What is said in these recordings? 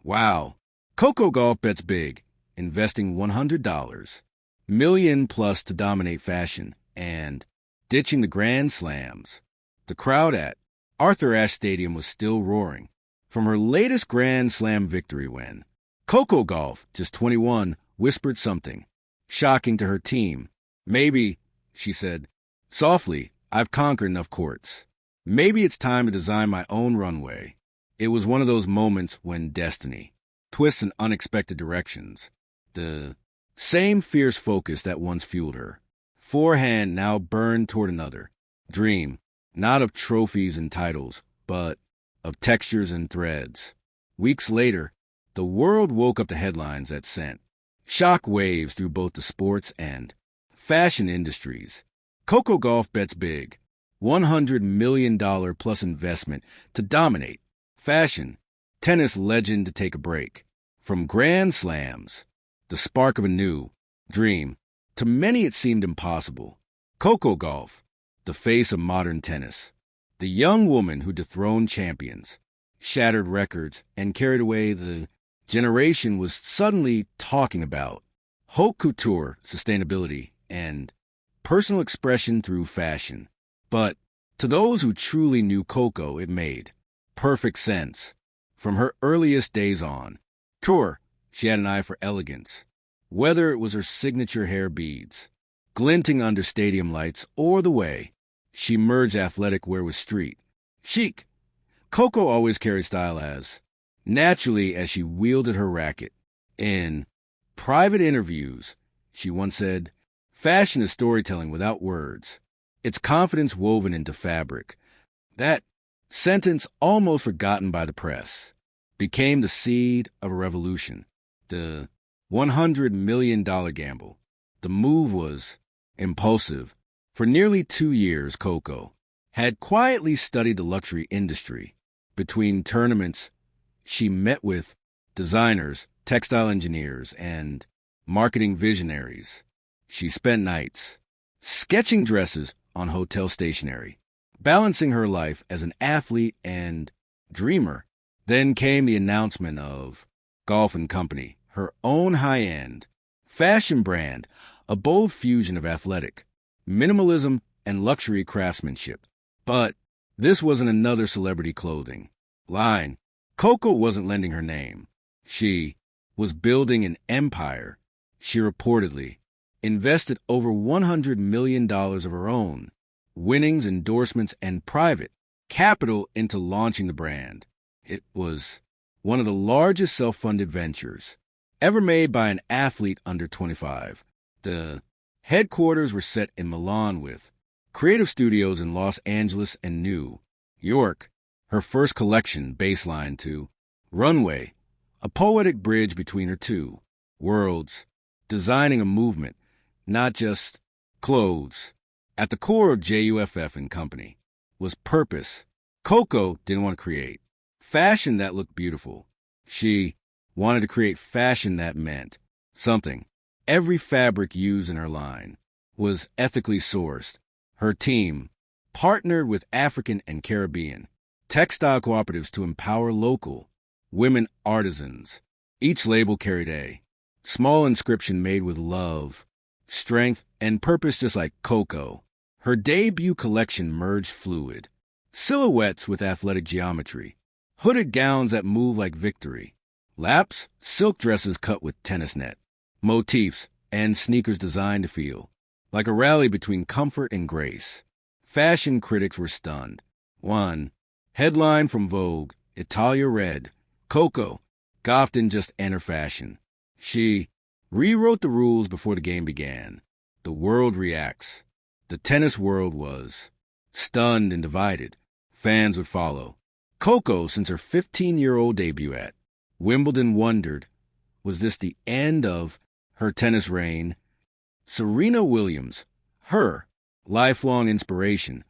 Wow. Coco Gauff bets big, investing $100 million plus to dominate fashion and ditching the Grand Slams. The crowd at Arthur Ashe Stadium was still roaring from her latest Grand Slam victory when Coco Gauff, just 21, whispered something shocking to her team. Maybe, she said, softly, I've conquered enough courts. Maybe it's time to design my own runway. It was one of those moments when destiny twists in unexpected directions. The same fierce focus that once fueled her forehand now burned toward another dream, not of trophies and titles, but of textures and threads. Weeks later, the world woke up to headlines that sent shock waves through both the sports and fashion industries. Coco Gauff bets big, $100 million plus investment to dominate fashion, tennis legend to take a break. From Grand Slams, the spark of a new dream, to many it seemed impossible. Coco Gauff, the face of modern tennis, the young woman who dethroned champions, shattered records, and carried away the generation was suddenly talking about haute couture, sustainability, and personal expression through fashion. But to those who truly knew Coco, it made perfect sense. From her earliest days on tour, she had an eye for elegance. Whether it was her signature hair beads, glinting under stadium lights, or the way she merged athletic wear with street chic, Coco always carried style as naturally as she wielded her racket. In private interviews, she once said, "Fashion is storytelling without words. It's confidence woven into fabric." That sentence, almost forgotten by the press, became the seed of a revolution. The $100 million gamble. The move was impulsive. For nearly 2 years, Coco had quietly studied the luxury industry. Between tournaments, she met with designers, textile engineers, and marketing visionaries. She spent nights sketching dresses on hotel stationery, balancing her life as an athlete and dreamer. Then came the announcement of Gauff & Company, her own high-end fashion brand, a bold fusion of athletic minimalism and luxury craftsmanship. But this wasn't another celebrity clothing line. Coco wasn't lending her name. She was building an empire. She reportedly invested over $100 million of her own winnings, endorsements, and private capital into launching the brand. It was one of the largest self-funded ventures ever made by an athlete under 25. The headquarters were set in Milan with creative studios in Los Angeles and New York. Her first collection, Baseline to Runway, a poetic bridge between her two worlds, designing a movement, not just clothes. At the core of JUFF & Company was purpose. Coco didn't want to create fashion that looked beautiful. She wanted to create fashion that meant something. Every fabric used in her line was ethically sourced. Her team partnered with African and Caribbean textile cooperatives to empower local women artisans. Each label carried a small inscription made with love, strength, and purpose, just like Coco. Her debut collection merged fluid silhouettes with athletic geometry, hooded gowns that move like victory, laps, silk dresses cut with tennis net, motifs, and sneakers designed to feel like a rally between comfort and grace. Fashion critics were stunned. One headline from Vogue, Italia read, "Coco Gauff didn't just enter fashion. She rewrote the rules before the game began." The world reacts. The tennis world was stunned and divided. Fans would follow. Coco, since her 15-year-old debut at Wimbledon, wondered, was this the end of her tennis reign? Serena Williams, her lifelong inspiration,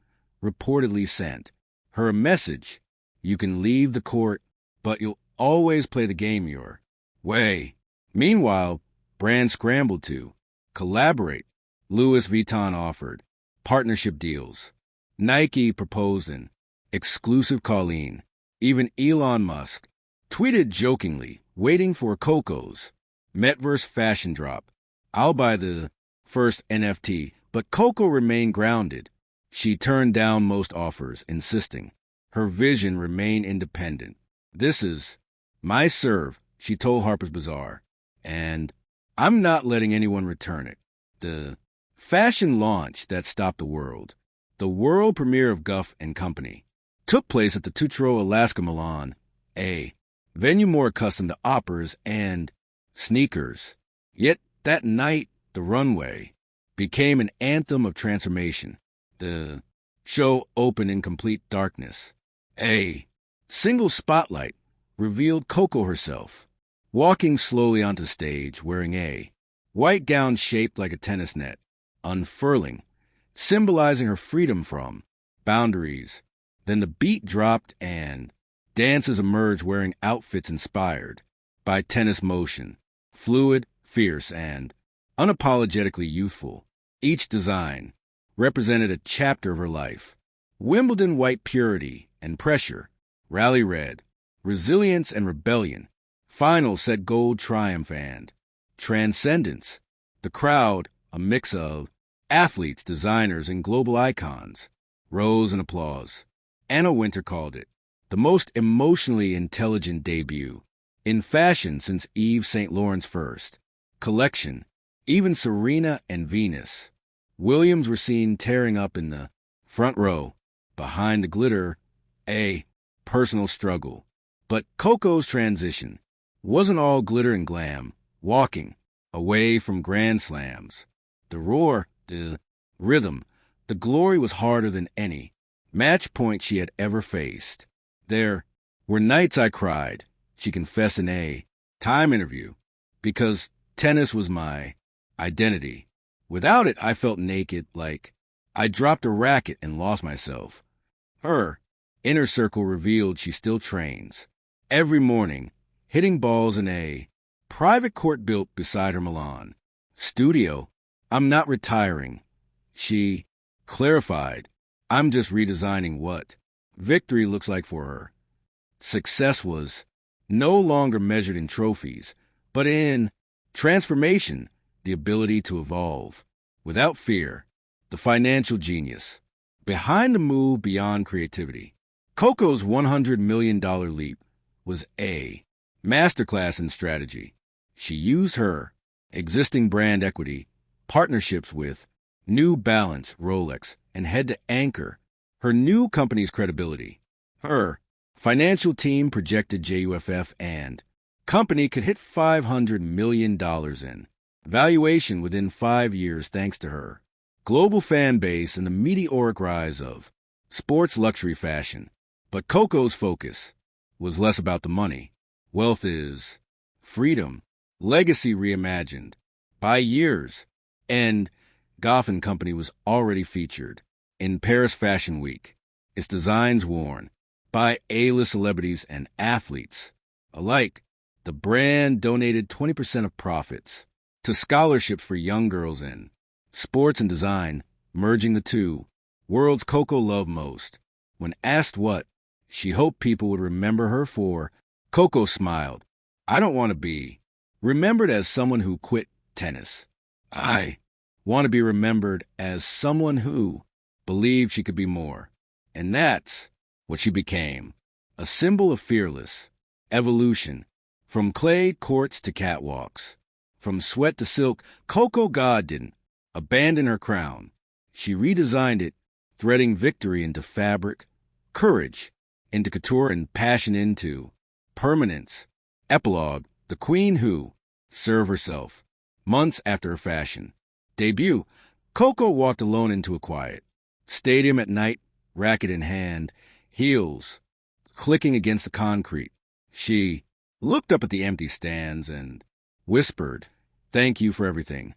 reportedly sent her a message: "You can leave the court, but you'll always play the game your way." Meanwhile, brands scrambled to collaborate. Louis Vuitton offered partnership deals. Nike proposed an exclusive Colleen. Even Elon Musk tweeted jokingly, waiting for Coco's Metaverse fashion drop. I'll buy the first NFT, but Coco remained grounded. She turned down most offers, insisting her vision remained independent. This is my serve, she told Harper's Bazaar, and I'm not letting anyone return it. The fashion launch that stopped the world premiere of Gauff and Company, took place at the Teatro Alaska Milan, a venue more accustomed to operas and sneakers. Yet that night, the runway became an anthem of transformation. The show opened in complete darkness. A single spotlight revealed Coco herself, walking slowly onto stage wearing a white gown shaped like a tennis net, unfurling, symbolizing her freedom from boundaries. Then the beat dropped and dancers emerged wearing outfits inspired by tennis motion, fluid, fierce, and unapologetically youthful. Each design represented a chapter of her life. Wimbledon white purity and pressure, rally red, resilience and rebellion. Final set gold triumph and transcendence. The crowd, a mix of athletes, designers, and global icons, rose in applause. Anna Wintour called it the most emotionally intelligent debut in fashion since Yves Saint Laurent's first collection. Even Serena and Venus Williams were seen tearing up in the front row, behind the glitter, a personal struggle. But Coco's transition wasn't all glitter and glam. Walking away from Grand Slams, the roar, the rhythm, the glory was harder than any match point she had ever faced. There were nights I cried, she confessed in a Time interview, because tennis was my identity. Without it, I felt naked, like I dropped a racket and lost myself. Her inner circle revealed she still trains every morning, hitting balls in a private court built beside her Milan studio. I'm not retiring, she clarified. I'm just redesigning what victory looks like for her. Success was no longer measured in trophies, but in transformation, the ability to evolve without fear, the financial genius behind the move beyond creativity. Coco's $100 million leap was a masterclass in strategy. She used her existing brand equity, partnerships with New Balance, Rolex, and Head to anchor her new company's credibility. Her financial team projected JUFF and Company could hit $500 million in valuation within 5 years thanks to her global fan base and the meteoric rise of sports luxury fashion. But Coco's focus was less about the money. Wealth is freedom, legacy reimagined by years, and Gauff and Company was already featured in Paris Fashion Week, its designs worn by A-list celebrities and athletes alike. The brand donated 20% of profits to scholarships for young girls in sports and design, merging the two worlds Coco loved most. When asked what she hoped people would remember her for, Coco smiled. I don't want to be remembered as someone who quit tennis. I want to be remembered as someone who believed she could be more. And that's what she became. A symbol of fearless evolution. From clay courts to catwalks, from sweat to silk, Coco Gauff didn't abandon her crown. She redesigned it, threading victory into fabric, courage into couture, and passion into permanence. Epilogue: the queen who served herself. Months after her fashion debut, Coco walked alone into a quiet stadium at night, racket in hand, heels clicking against the concrete. She looked up at the empty stands and whispered, "Thank you for everything."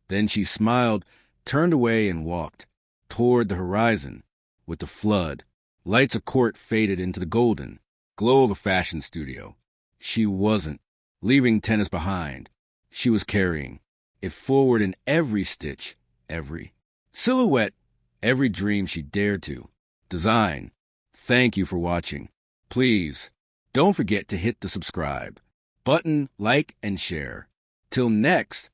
Then she smiled, turned away, and walked toward the horizon. With the flood, lights of court faded into the golden glow of a fashion studio. She wasn't leaving tennis behind. She was carrying it forward in every stitch, every silhouette, every dream she dared to design. Thank you for watching. Please Don't forget to hit the subscribe button, like, and share. Till next,